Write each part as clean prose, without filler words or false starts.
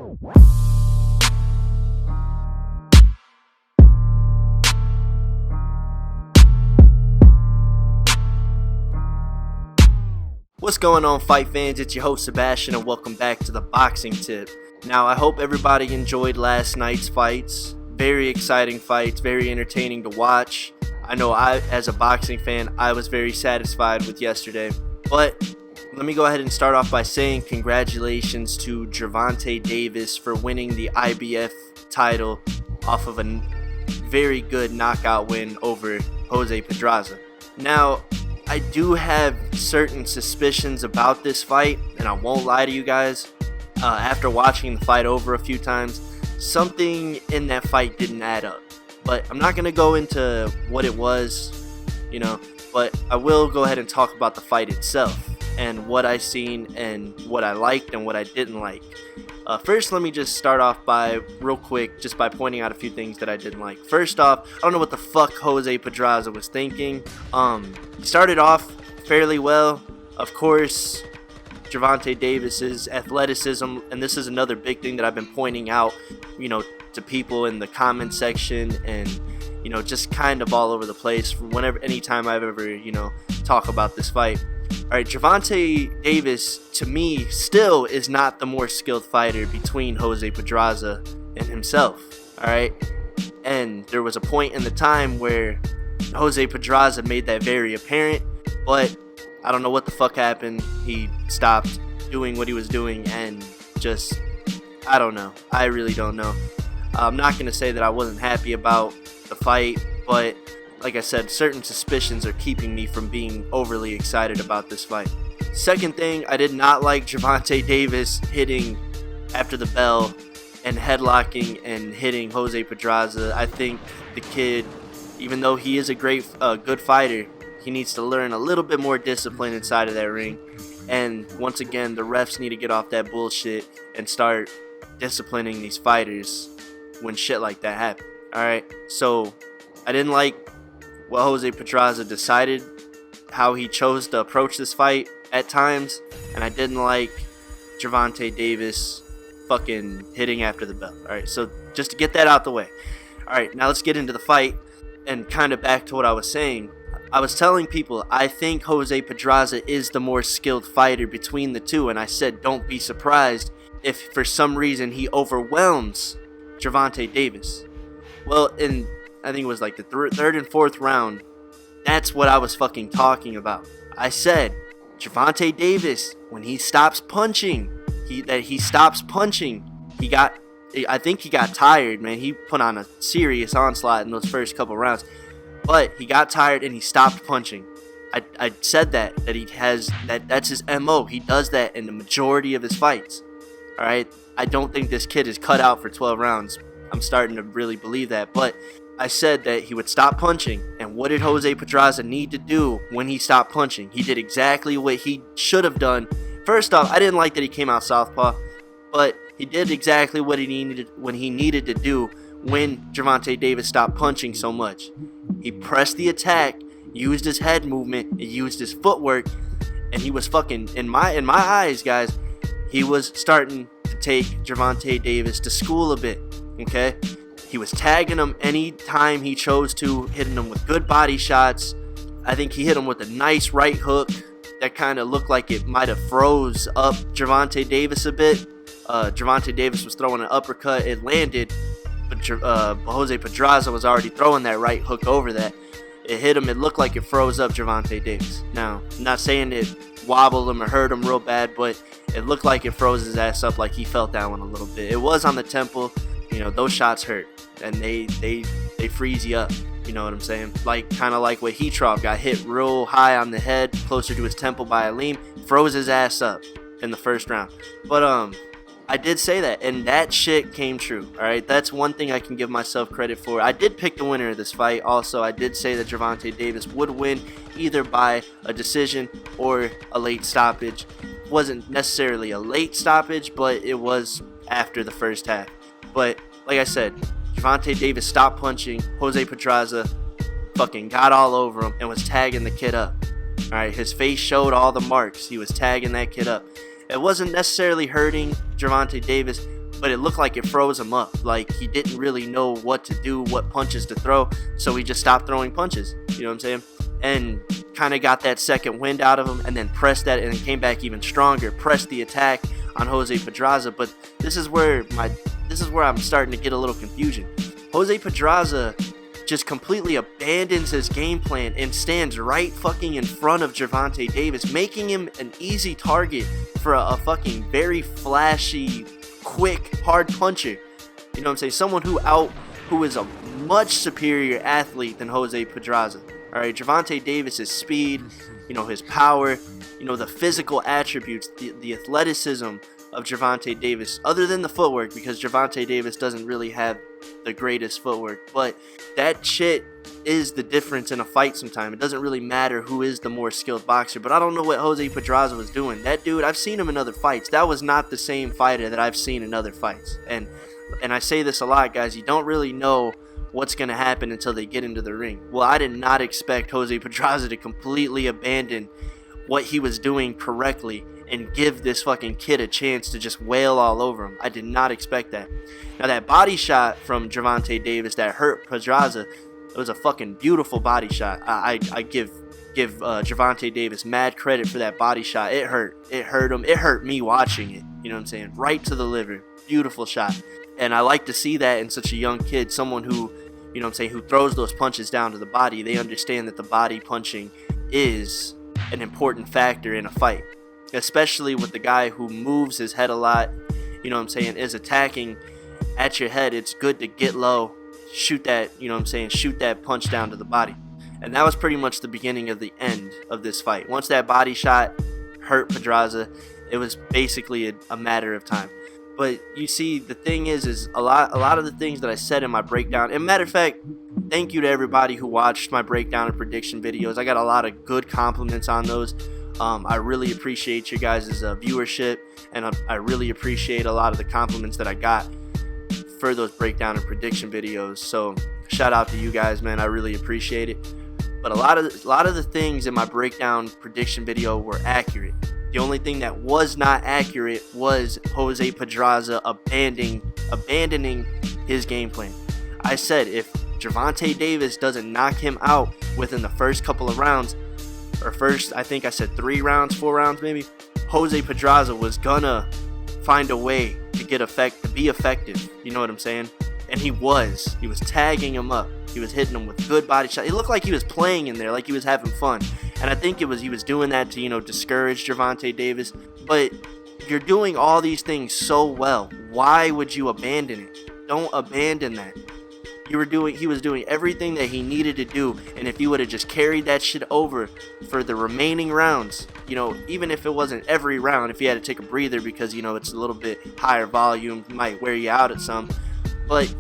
What's going on, fight fans? It's your host Sebastian, and welcome back to the Boxing Tip. Now, I hope everybody enjoyed last night's fights. Very exciting fights, very entertaining to watch. I know as a boxing fan, I was very satisfied with yesterday. But let me go ahead and start off by saying congratulations to Gervonta Davis for winning the IBF title off of a very good knockout win over Jose Pedraza. Now, I do have certain suspicions about this fight, and I won't lie to you guys. After watching the fight over a few times, something in that fight didn't add up. But I'm not going to go into what it was, but I will go ahead and talk about the fight itself and what I seen and what I liked and what I didn't like. First, let me just start off by, real quick, just by pointing out a few things that I didn't like. First off, I don't know what the fuck Jose Pedraza was thinking. He started off fairly well. Of course, Gervonta Davis's athleticism, and this is another big thing that I've been pointing out, to people in the comment section and, just kind of all over the place anytime I've ever, talk about this fight. Alright, Gervonta Davis, to me, still is not the more skilled fighter between Jose Pedraza and himself. Alright? And there was a point in the time where Jose Pedraza made that very apparent, but I don't know what the fuck happened. He stopped doing what he was doing and just, I don't know. I really don't know. I'm not going to say that I wasn't happy about the fight, but like I said, certain suspicions are keeping me from being overly excited about this fight. Second thing, I did not like Gervonta Davis hitting after the bell and headlocking and hitting Jose Pedraza. I think the kid, even though he is a good fighter, he needs to learn a little bit more discipline inside of that ring. And once again, the refs need to get off that bullshit and start disciplining these fighters when shit like that happens. Alright, so I didn't like what Jose Pedraza decided, how he chose to approach this fight at times, and I didn't like Gervonta Davis fucking hitting after the bell. Alright, so just to get that out the way. Alright, now let's get into the fight and kind of back to what I was saying. I was telling people I think Jose Pedraza is the more skilled fighter between the two, and I said don't be surprised if for some reason he overwhelms Gervonta Davis. Well, I think it was like the third and fourth round, that's what I was fucking talking about. I said, Gervonta Davis, when he stops punching, I think he got tired, man. He put on a serious onslaught in those first couple rounds, but he got tired and he stopped punching. I said that's his MO. He does that in the majority of his fights. Alright, I don't think this kid is cut out for 12 rounds. I'm starting to really believe that, but I said that he would stop punching, and what did Jose Pedraza need to do when he stopped punching? He did exactly what he should have done. First off, I didn't like that he came out southpaw, but he did exactly what he needed to do when Gervonta Davis stopped punching so much. He pressed the attack, used his head movement, used his footwork, and he was fucking, in my eyes, guys, he was starting to take Gervonta Davis to school a bit, okay? He was tagging him anytime he chose to, hitting him with good body shots. I think he hit him with a nice right hook that kind of looked like it might have froze up Gervonta Davis a bit. Gervonta Davis was throwing an uppercut. It landed, but Jose Pedraza was already throwing that right hook over that. It hit him. It looked like it froze up Gervonta Davis. Now, I'm not saying it wobbled him or hurt him real bad, but it looked like it froze his ass up, like he felt that one a little bit. It was on the temple. Those shots hurt, and they freeze you up. You know what I'm saying? Kind of like what Heatrov got hit real high on the head, closer to his temple by Aleem, froze his ass up in the first round. But I did say that, and that shit came true. All right, that's one thing I can give myself credit for. I did pick the winner of this fight. Also, I did say that Gervonta Davis would win either by a decision or a late stoppage. It wasn't necessarily a late stoppage, but it was after the first half. But like I said, Gervonta Davis stopped punching. Jose Pedraza fucking got all over him and was tagging the kid up. Alright, his face showed all the marks. He was tagging that kid up. It wasn't necessarily hurting Gervonta Davis, but it looked like it froze him up. Like he didn't really know what to do, what punches to throw, so he just stopped throwing punches. You know what I'm saying? And kind of got that second wind out of him, and then pressed that, and then came back even stronger, pressed the attack on Jose Pedraza. But this is where I'm starting to get a little confusion. Jose Pedraza just completely abandons his game plan and stands right fucking in front of Gervonta Davis, making him an easy target for a fucking very flashy, quick, hard puncher. You know what I'm saying? Someone who is a much superior athlete than Jose Pedraza. All right, Gervonta Davis's speed, his power, the physical attributes, the athleticism of Gervonta Davis, other than the footwork, because Gervonta Davis doesn't really have the greatest footwork, but that shit is the difference in a fight sometimes. It doesn't really matter who is the more skilled boxer, but I don't know what Jose Pedraza was doing. That dude, I've seen him in other fights. That was not the same fighter that I've seen in other fights. And I say this a lot, guys, you don't really know what's going to happen until they get into the ring. Well, I did not expect Jose Pedraza to completely abandon what he was doing correctly and give this fucking kid a chance to just wail all over him. I did not expect that. Now, that body shot from Gervonta Davis that hurt Pedraza, it was a fucking beautiful body shot. I give Gervonta Davis mad credit for that body shot. It hurt. It hurt him. It hurt me watching it. You know what I'm saying? Right to the liver. Beautiful shot. And I like to see that in such a young kid, someone who, who throws those punches down to the body. They understand that the body punching is an important factor in a fight, especially with the guy who moves his head a lot, is attacking at your head. It's good to get low, shoot that, shoot that punch down to the body. And that was pretty much the beginning of the end of this fight. Once that body shot hurt Pedraza, it was basically a matter of time. But you see, the thing is a lot of the things that I said in my breakdown, and matter of fact, thank you to everybody who watched my breakdown and prediction videos. I got a lot of good compliments on those. I really appreciate you guys' viewership, and I really appreciate a lot of the compliments that I got for those breakdown and prediction videos. So shout out to you guys, man. I really appreciate it. But a lot of the things in my breakdown prediction video were accurate. The only thing that was not accurate was Jose Pedraza abandoning his game plan. I said if Gervonta Davis doesn't knock him out within the first couple of rounds, or first, I think I said 4 rounds maybe, Jose Pedraza was gonna find a way to be effective. You know what I'm saying? And he was tagging him up. He was hitting him with good body shots. It looked like he was playing in there, like he was having fun. And I think he was doing that to, discourage Gervonta Davis. But you're doing all these things so well. Why would you abandon it? Don't abandon that. He was doing everything that he needed to do, and if he would have just carried that shit over for the remaining rounds, even if it wasn't every round, if he had to take a breather because it's a little bit higher volume, might wear you out at some, but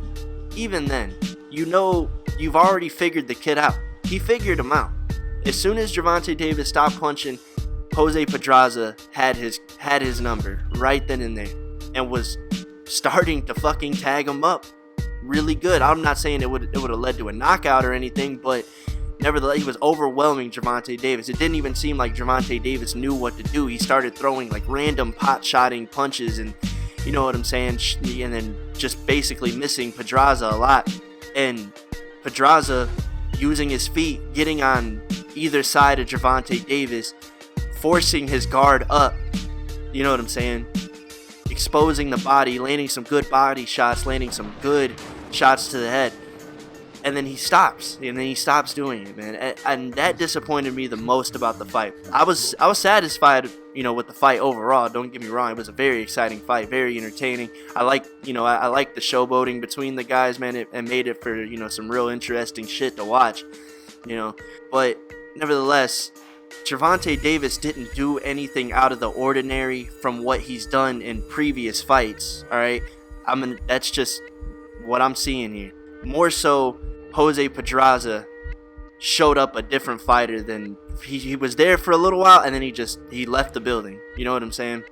even then, you've already figured the kid out. He figured him out. As soon as Gervonta Davis stopped punching, Jose Pedraza had his number right then and there, and was starting to fucking tag him up really good. I'm not saying it would have led to a knockout or anything, but nevertheless, he was overwhelming Gervonta Davis. It didn't even seem like Gervonta Davis knew what to do. He started throwing like random pot-shotting punches, and you know what I'm saying, and then just basically missing Pedraza a lot. And Pedraza using his feet, getting on either side of Gervonta Davis, forcing his guard up, you know what I'm saying, exposing the body, landing some good body shots, landing some good shots to the head, and then he stops doing it, man. And that disappointed me the most about the fight. I was satisfied, with the fight overall. Don't get me wrong, it was a very exciting fight, very entertaining. I like the showboating between the guys, man. It made it for some real interesting shit to watch, But nevertheless, Gervonta Davis didn't do anything out of the ordinary from what he's done in previous fights. All right, that's just what I'm seeing here. More so, Jose Pedraza showed up a different fighter than he was there for a little while, and then he left the building. You know what I'm saying?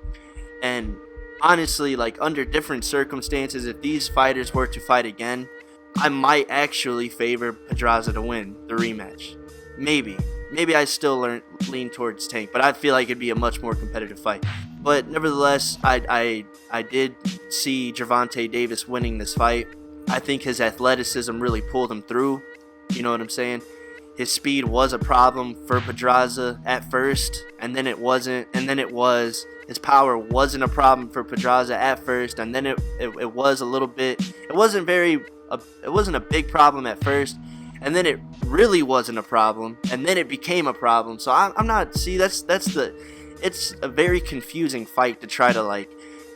And honestly, like under different circumstances, if these fighters were to fight again, I might actually favor Pedraza to win the rematch. Maybe I still lean towards Tank, but I feel like it'd be a much more competitive fight. But nevertheless, I did see Gervonta Davis winning this fight. I think his athleticism really pulled him through. You know what I'm saying? His speed was a problem for Pedraza at first, and then it wasn't, and then it was. His power wasn't a problem for Pedraza at first, and then it was a little bit. It wasn't a big problem at first, and then it really wasn't a problem, and then it became a problem. So I'm not. See, it's a very confusing fight to try to like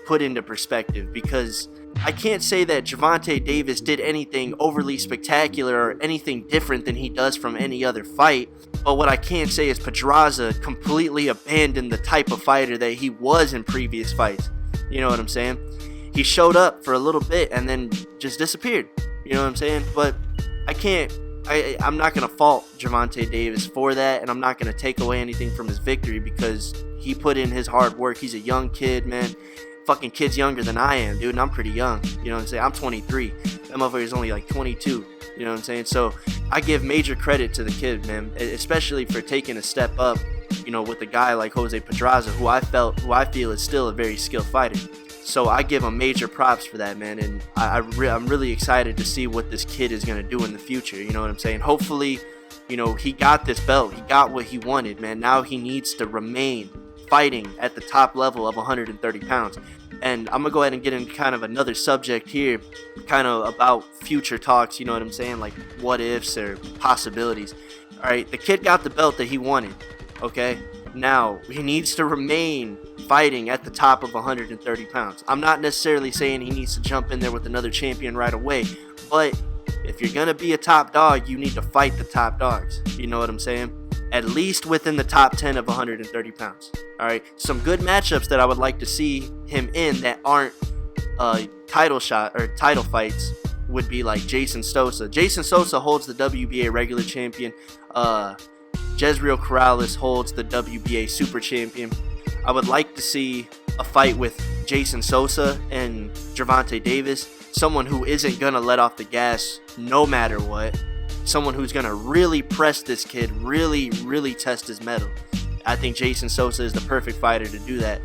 put into perspective, because I can't say that Gervonta Davis did anything overly spectacular or anything different than he does from any other fight. But what I can say is Pedraza completely abandoned the type of fighter that he was in previous fights. You know what I'm saying? He showed up for a little bit and then just disappeared. You know what I'm saying? But I'm not going to fault Gervonta Davis for that, and I'm not going to take away anything from his victory because he put in his hard work. He's a young kid, man. Fucking kid's younger than I am, dude, and I'm pretty young. You know what I'm saying? I'm 23. That motherfucker's only like 22. You know what I'm saying? So I give major credit to the kid, man, especially for taking a step up, you know, with a guy like Jose Pedraza, who I feel is still a very skilled fighter. So I give him major props for that, man, and I'm really excited to see what this kid is going to do in the future. You know what I'm saying? Hopefully, you know, he got this belt. He got what he wanted, man. Now he needs to remain fighting at the top level of 130 pounds. And I'm going to go ahead and get into kind of another subject here, kind of about future talks, you know what I'm saying, like what ifs or possibilities. All right, the kid got the belt that he wanted, okay? Now, he needs to remain fighting at the top of 130 pounds. I'm not necessarily saying he needs to jump in there with another champion right away, but if you're going to be a top dog, you need to fight the top dogs, you know what I'm saying? At least within the top 10 of 130 pounds. All right, some good matchups that I would like to see him in that aren't title fights would be like Jason Sosa. Jason Sosa holds the WBA regular champion. Jezreel Corrales holds the WBA super champion. I would like to see a fight with Jason Sosa and Gervonta Davis, someone who isn't gonna let off the gas no matter what. Someone who's going to really press this kid, really test his mettle. I think Jason Sosa is the perfect fighter to do that.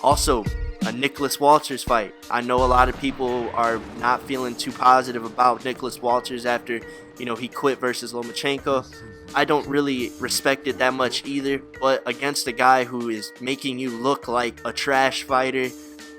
Also, a Nicholas Walters fight. I know a lot of people are not feeling too positive about Nicholas Walters after, you know, he quit versus Lomachenko. I don't really respect it that much either, but against a guy who is making you look like a trash fighter,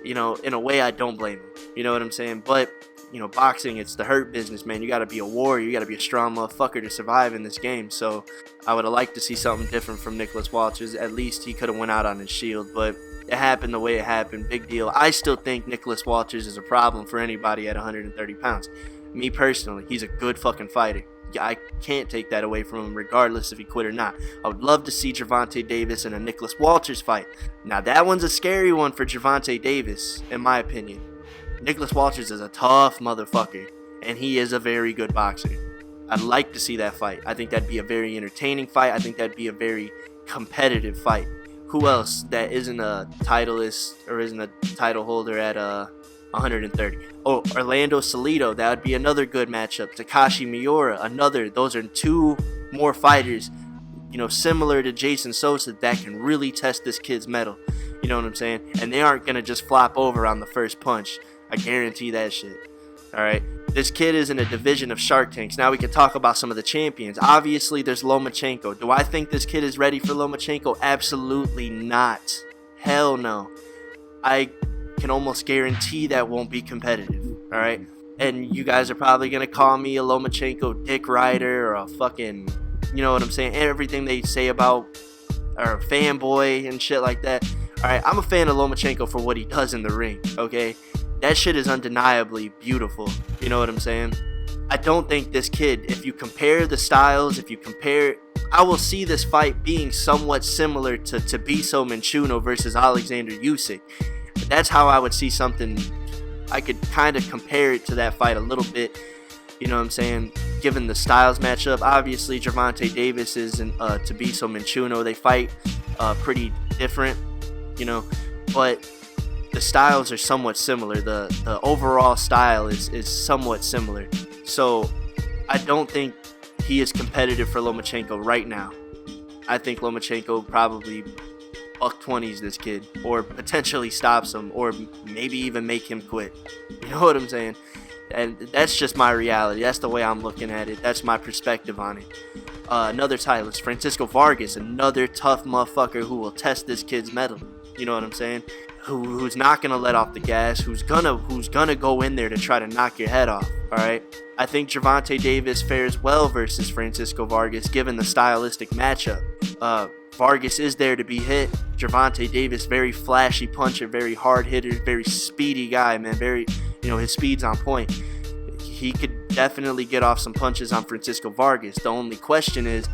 you know, in a way I don't blame him. You know what I'm saying? But you know, boxing, it's the hurt business, man. You got to be a warrior. You got to be a strong motherfucker to survive in this game. So I would have liked to see something different from Nicholas Walters. At least he could have went out on his shield, but it happened the way it happened. Big deal. I still think Nicholas Walters is a problem for anybody at 130 pounds. Me personally, he's a good fucking fighter. I can't take that away from him regardless if he quit or not. I would love to see Gervonta Davis in a Nicholas Walters fight. Now that one's a scary one for Gervonta Davis, in my opinion. Nicholas Walters is a tough motherfucker, and he is a very good boxer. I'd like to see that fight. I think that'd be a very entertaining fight. I think that'd be a very competitive fight. Who else that isn't a titleist or isn't a title holder at 130? Oh, Orlando Salido. That would be another good matchup. Takashi Miura, another. Those are two more fighters, you know, similar to Jason Sosa that can really test this kid's mettle. You know what I'm saying? And they aren't going to just flop over on the first punch. I guarantee that shit. Alright, this kid is in a division of Shark Tanks. Now we can talk about some of the champions. Obviously, there's Lomachenko. Do I think this kid is ready for Lomachenko? Absolutely not. Hell no. I can almost guarantee that won't be competitive. Alright? And you guys are probably going to call me a Lomachenko dick rider or a fucking, you know what I'm saying, everything they say about, or a fanboy and shit like that. Alright, I'm a fan of Lomachenko for what he does in the ring, okay? That shit is undeniably beautiful. You know what I'm saying? I don't think this kid, if you compare the styles, I will see this fight being somewhat similar to Tbiso Manchuno versus Alexander Usyk. That's how I would see something. I could kind of compare it to that fight a little bit. You know what I'm saying? Given the styles matchup, obviously Gervonta Davis is and Tbiso Manchuno. They fight pretty different, you know, but the styles are somewhat similar. The overall style is somewhat similar. So I don't think he is competitive for Lomachenko right now. I think Lomachenko probably buck 20s this kid, or potentially stops him, or maybe even make him quit. You know what I'm saying? And that's just my reality. That's the way I'm looking at it. That's my perspective on it. Another title is Francisco Vargas, another tough motherfucker who will test this kid's mettle. You know what I'm saying? Who's not gonna let off the gas? Who's gonna go in there to try to knock your head off? All right. I think Gervonta Davis fares well versus Francisco Vargas, given the stylistic matchup. Vargas is there to be hit. Gervonta Davis, very flashy puncher, very hard hitter, very speedy guy, man. Very, his speed's on point. He could definitely get off some punches on Francisco Vargas. The only question is,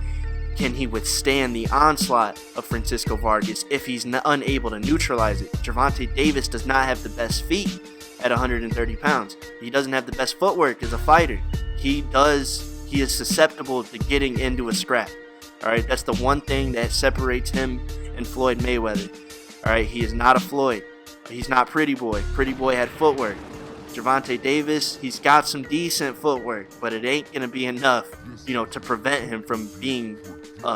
can he withstand the onslaught of Francisco Vargas if he's unable to neutralize it? Gervonta Davis does not have the best feet at 130 pounds. He doesn't have the best footwork as a fighter. He is susceptible to getting into a scrap. All right, that's the one thing that separates him and Floyd Mayweather. All right, he is not a Floyd. He's not Pretty Boy. Pretty Boy had footwork. Gervonta Davis, he's got some decent footwork, but it ain't gonna be enough, to prevent him from being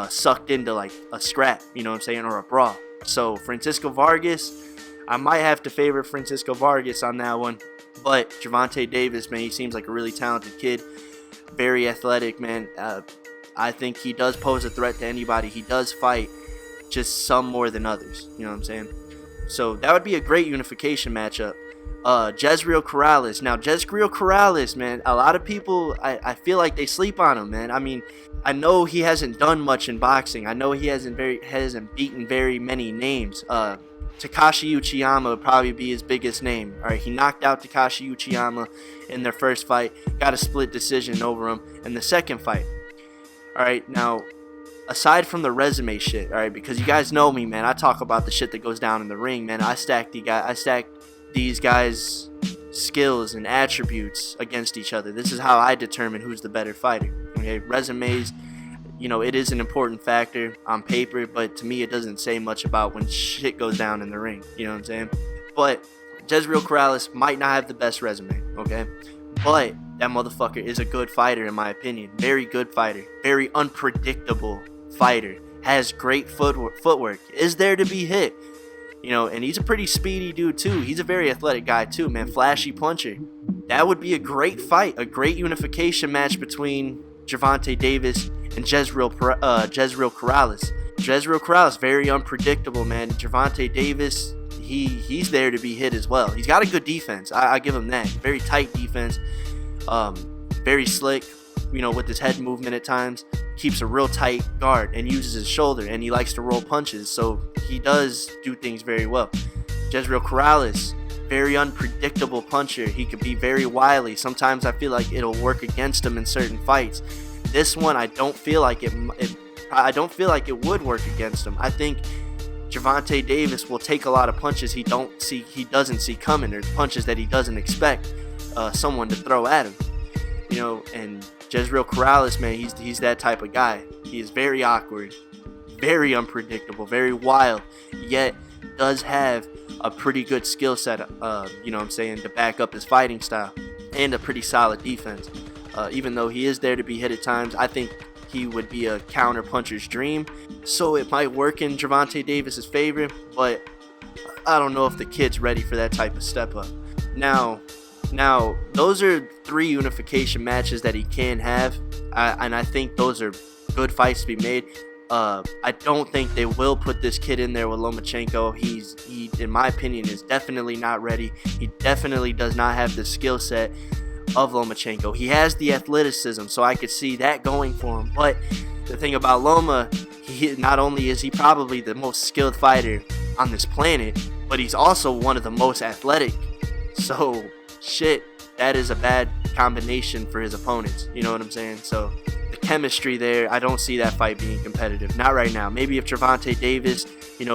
sucked into like a scrap, or a brawl. So Francisco Vargas, I might have to favor Francisco Vargas on that one, but Gervonta Davis, man, he seems like a really talented kid, very athletic, man. I think he does pose a threat to anybody. He does fight, just some more than others. You know what I'm saying? So that would be a great unification matchup. Jezreel Corrales. Now, Jezreel Corrales, man, a lot of people, I feel like they sleep on him, man. I mean, I know he hasn't done much in boxing. I know he hasn't beaten very many names. Takashi Uchiyama would probably be his biggest name. All right, he knocked out Takashi Uchiyama in their first fight, got a split decision over him in the second fight. All right, now, aside from the resume shit, all right, because you guys know me, man, I talk about the shit that goes down in the ring, man. I stack these guys' skills and attributes against each other. This is how I determine who's the better fighter. Okay, resumes, it is an important factor on paper, but to me it doesn't say much about when shit goes down in the ring. You know what I'm saying? But Jezreel Corrales might not have the best resume, okay? But that motherfucker is a good fighter in my opinion. Very good fighter. Very unpredictable fighter. Has great footwork. Is there to be hit. And he's a pretty speedy dude too. He's a very athletic guy too, man. Flashy puncher. That would be a great fight. A great unification match between Gervonta Davis and Jezreel Corrales. Jezreel Corrales, very unpredictable, man. Gervonta Davis, he's there to be hit as well. He's got a good defense. I give him that. Very tight defense. Very slick, with his head movement at times. Keeps a real tight guard and uses his shoulder, and he likes to roll punches, so he does do things very well. Jezreel Corrales, very unpredictable puncher. He could be very wily. Sometimes I feel like it'll work against him in certain fights. This one, I don't feel like it would work against him. I think Gervonta Davis will take a lot of punches he doesn't see coming, or punches that he doesn't expect someone to throw at him. And Jezreel Corrales, man, he's that type of guy. He is very awkward, very unpredictable, very wild, yet does have a pretty good skill set, to back up his fighting style, and a pretty solid defense. Even though he is there to be hit at times, I think he would be a counter puncher's dream, so it might work in Gervonta Davis's favor, but I don't know if the kid's ready for that type of step up. Now, those are 3 unification matches that he can have, and I think those are good fights to be made. I don't think they will put this kid in there with Lomachenko. He, in my opinion, is definitely not ready. He definitely does not have the skill set of Lomachenko. He has the athleticism, so I could see that going for him. But the thing about Loma, not only is he probably the most skilled fighter on this planet, but he's also one of the most athletic. So, shit, that is a bad combination for his opponents. You know what I'm saying? So, the chemistry there, I don't see that fight being competitive. Not right now. Maybe if Gervonta Davis, he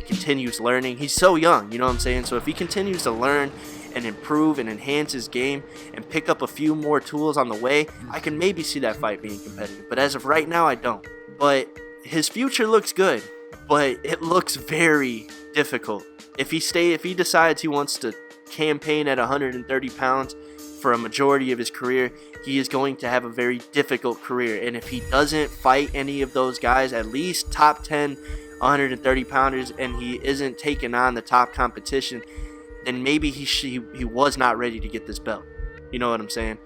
continues learning. He's so young, you know what I'm saying? So, if he continues to learn and improve and enhance his game and pick up a few more tools on the way, I can maybe see that fight being competitive. But as of right now, I don't. But his future looks good, but it looks very difficult. If he decides he wants to campaign at 130 pounds for a majority of his career, he is going to have a very difficult career. And if he doesn't fight any of those guys, at least top 10 130 pounders, and he isn't taking on the top competition, then maybe he was not ready to get this belt. You know what I'm saying?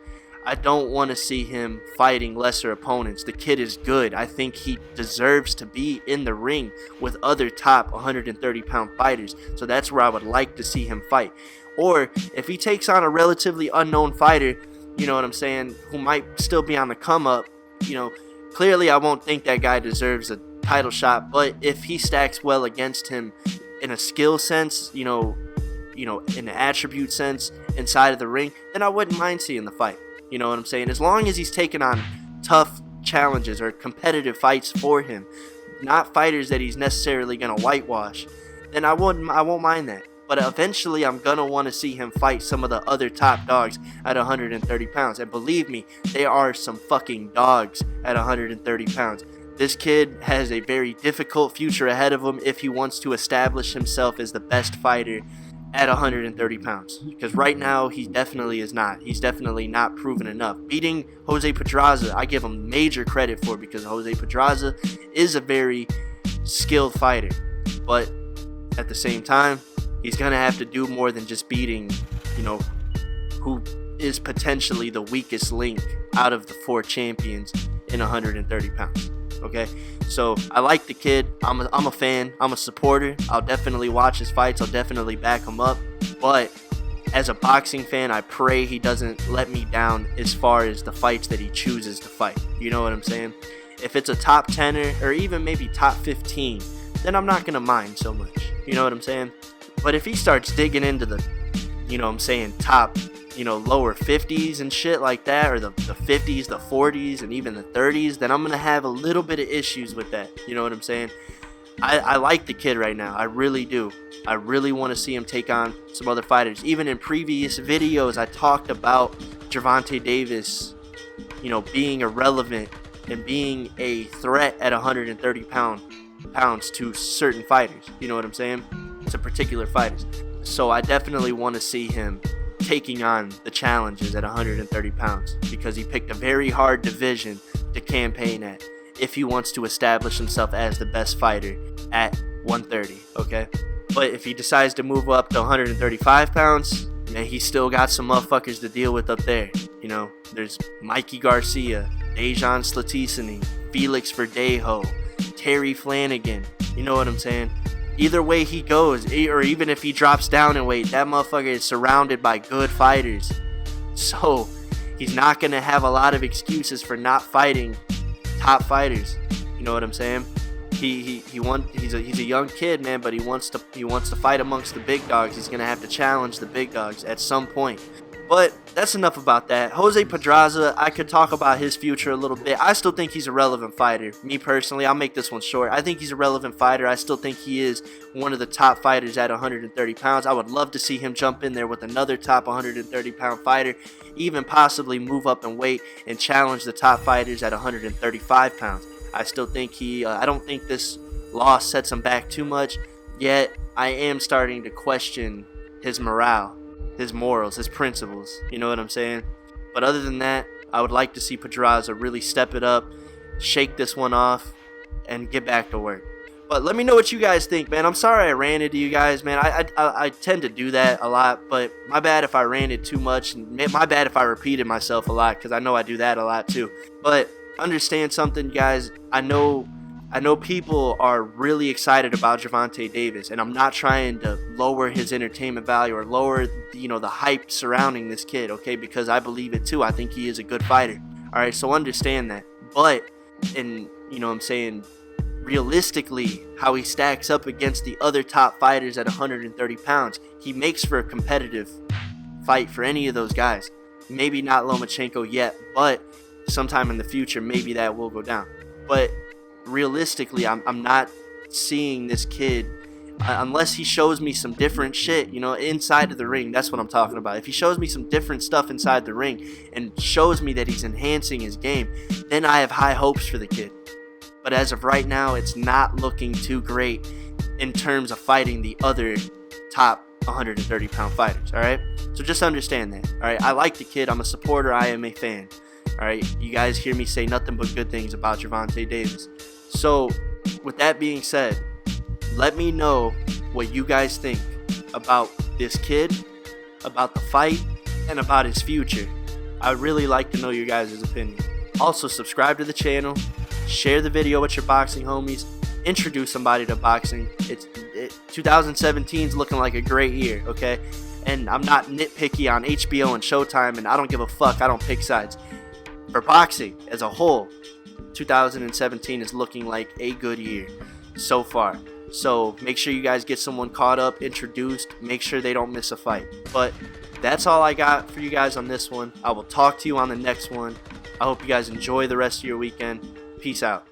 I don't want to see him fighting lesser opponents. The kid is good. I think he deserves to be in the ring with other top 130-pound fighters. So that's where I would like to see him fight. Or if he takes on a relatively unknown fighter, you know what I'm saying, who might still be on the come up, clearly I won't think that guy deserves a title shot. But if he stacks well against him in a skill sense, in an attribute sense inside of the ring, then I wouldn't mind seeing the fight. You know what I'm saying? As long as he's taking on tough challenges or competitive fights for him, not fighters that he's necessarily going to whitewash, then I won't mind that. But eventually I'm going to want to see him fight some of the other top dogs at 130 pounds. And believe me, they are some fucking dogs at 130 pounds. This kid has a very difficult future ahead of him if he wants to establish himself as the best fighter at 130 pounds, because right now he definitely is not. He's definitely not proven enough. Beating Jose Pedraza, I give him major credit for, because Jose Pedraza is a very skilled fighter, but at the same time, he's gonna have to do more than just beating, who is potentially the weakest link out of the 4 champions in 130 pounds. Okay, so I like the kid. I'm a fan. I'm a supporter. I'll definitely watch his fights. I'll definitely back him up. But as a boxing fan, I pray he doesn't let me down as far as the fights that he chooses to fight. You know what I'm saying? If it's a top 10er or even maybe top 15, then I'm not gonna mind so much. You know what I'm saying? But if he starts digging into the, top, lower 50s and shit like that, or the 50s, the 40s, and even the 30s, then I'm going to have a little bit of issues with that. You know what I'm saying? I like the kid right now. I really do. I really want to see him take on some other fighters. Even in previous videos, I talked about Gervonta Davis, being irrelevant and being a threat at 130 pounds to certain fighters. You know what I'm saying? To particular fighters. So I definitely want to see him taking on the challenges at 130 pounds, because he picked a very hard division to campaign at if he wants to establish himself as the best fighter at 130, okay? But if he decides to move up to 135 pounds, man, he's still got some motherfuckers to deal with up there. There's Mikey Garcia, Dejan Slatisny, Felix Verdejo, Terry Flanagan. You know what I'm saying? Either way he goes, or even if he drops down in weight, that motherfucker is surrounded by good fighters. So he's not going to have a lot of excuses for not fighting top fighters. You know what I'm saying? He's a young kid, man, but he wants to fight amongst the big dogs. He's going to have to challenge the big dogs at some point. But that's enough about that. Jose Pedraza, I could talk about his future a little bit. I still think he's a relevant fighter. Me personally, I'll make this one short. I think he's a relevant fighter. I still think he is one of the top fighters at 130 pounds. I would love to see him jump in there with another top 130-pound fighter, even possibly move up in weight and challenge the top fighters at 135 pounds. I still think I don't think this loss sets him back too much, yet I am starting to question his morale, his morals, his principles. You know what I'm saying? But other than that, I would like to see Pedraza really step it up, shake this one off, and get back to work. But let me know what you guys think, man. I'm sorry I ranted to you guys, man. I tend to do that a lot, but my bad if I ranted too much, and my bad if I repeated myself a lot, because I know I do that a lot too. But understand something, guys. I know people are really excited about Gervonta Davis, and I'm not trying to lower his entertainment value or lower, the hype surrounding this kid, okay? Because I believe it too. I think he is a good fighter. All right, so understand that. But, realistically, how he stacks up against the other top fighters at 130 pounds, he makes for a competitive fight for any of those guys. Maybe not Lomachenko yet, but sometime in the future, maybe that will go down. But realistically, I'm not seeing this kid unless he shows me some different shit, inside of the ring. That's what I'm talking about. If he shows me some different stuff inside the ring and shows me that he's enhancing his game, then I have high hopes for the kid. But as of right now, it's not looking too great in terms of fighting the other top 130-pound fighters, all right? So just understand that, all right? I like the kid. I'm a supporter. I am a fan, all right? You guys hear me say nothing but good things about Gervonta Davis. So with that being said, let me know what you guys think about this kid, about the fight, and about his future. I'd really like to know your guys' opinion. Also, subscribe to the channel, share the video with your boxing homies, introduce somebody to boxing. 2017 is looking like a great year, okay? And I'm not nitpicky on HBO and Showtime, and I don't give a fuck. I don't pick sides. For boxing as a whole, 2017 is looking like a good year so far. So make sure you guys get someone caught up, introduced, make sure they don't miss a fight. But that's all I got for you guys on this one. I will talk to you on the next one. I hope you guys enjoy the rest of your weekend. Peace out.